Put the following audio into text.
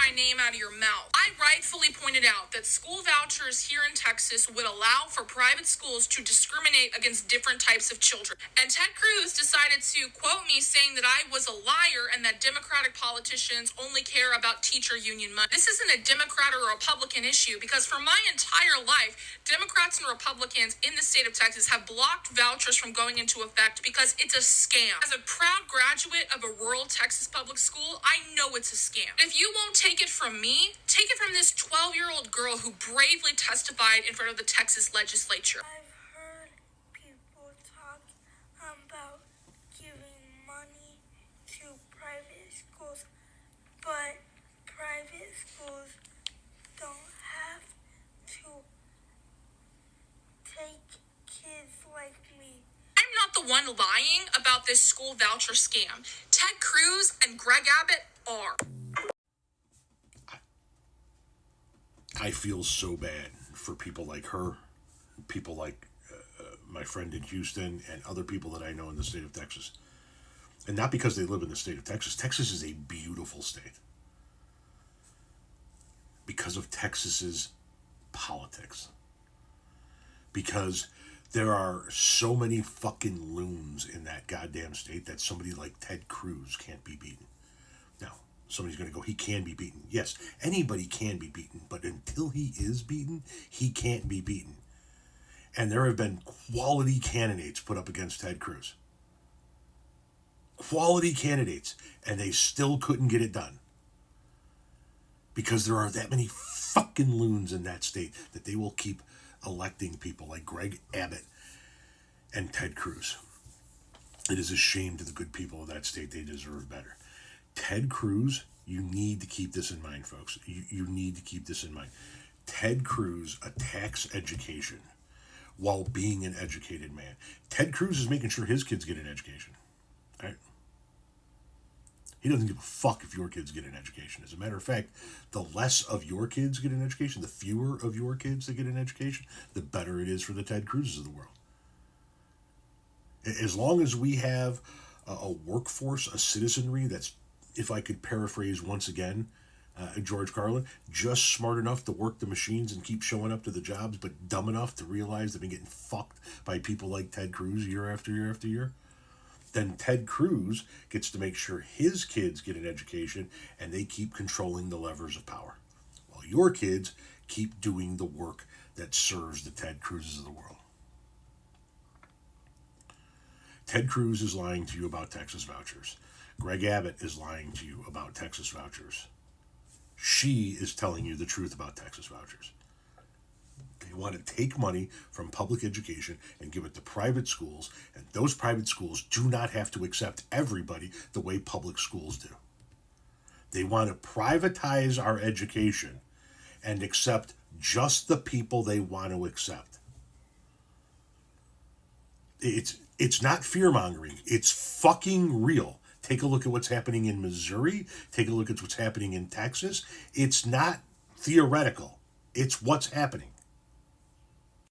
my name out of your mouth. I rightfully pointed out that school vouchers here in Texas would allow for private schools to discriminate against different types of children. And Ted Cruz decided to quote me saying that I was a liar and that Democratic politicians only care about teacher union money. This isn't a Democrat or Republican issue, because for my entire life, Democrats and Republicans in the state of Texas have blocked vouchers from going into effect because it's a scam. As a proud graduate of a rural Texas public school, I know it's a scam. If you won't take it from me, take it from this 12-year-old girl who bravely testified in front of the Texas legislature. I've heard people talk about giving money to private schools, but private schools don't have to take kids like me. I'm not the one lying about this school voucher scam. Ted Cruz and Greg Abbott are. I feel so bad for people like her, people like my friend in Houston, and other people that I know in the state of Texas. And not because they live in the state of Texas. Texas is a beautiful state. Because of Texas's politics. Because there are so many fucking loons in that goddamn state that somebody like Ted Cruz can't be beaten. Now, somebody's going to go, he can be beaten. Yes, anybody can be beaten, but until he is beaten, he can't be beaten. And there have been quality candidates put up against Ted Cruz. Quality candidates, and they still couldn't get it done. Because there are that many fucking loons in that state that they will keep electing people like Greg Abbott and Ted Cruz. It is a shame to the good people of that state. They deserve better. Ted Cruz, you need to keep this in mind, folks. You need to keep this in mind. Ted Cruz attacks education while being an educated man. Ted Cruz is making sure his kids get an education. All right? He doesn't give a fuck if your kids get an education. As a matter of fact, the less of your kids get an education, the fewer of your kids that get an education, the better it is for the Ted Cruzes of the world. As long as we have a workforce, a citizenry that's, if I could paraphrase once again, George Carlin, just smart enough to work the machines and keep showing up to the jobs, but dumb enough to realize they've been getting fucked by people like Ted Cruz year after year after year, then Ted Cruz gets to make sure his kids get an education and they keep controlling the levers of power. While your kids keep doing the work that serves the Ted Cruzes of the world. Ted Cruz is lying to you about Texas vouchers. Greg Abbott is lying to you about Texas vouchers. She is telling you the truth about Texas vouchers. They want to take money from public education and give it to private schools, and those private schools do not have to accept everybody the way public schools do. They want to privatize our education and accept just the people they want to accept. It's not fear-mongering. It's fucking real. Take a look at what's happening in Missouri. Take a look at what's happening in Texas. It's not theoretical. It's what's happening.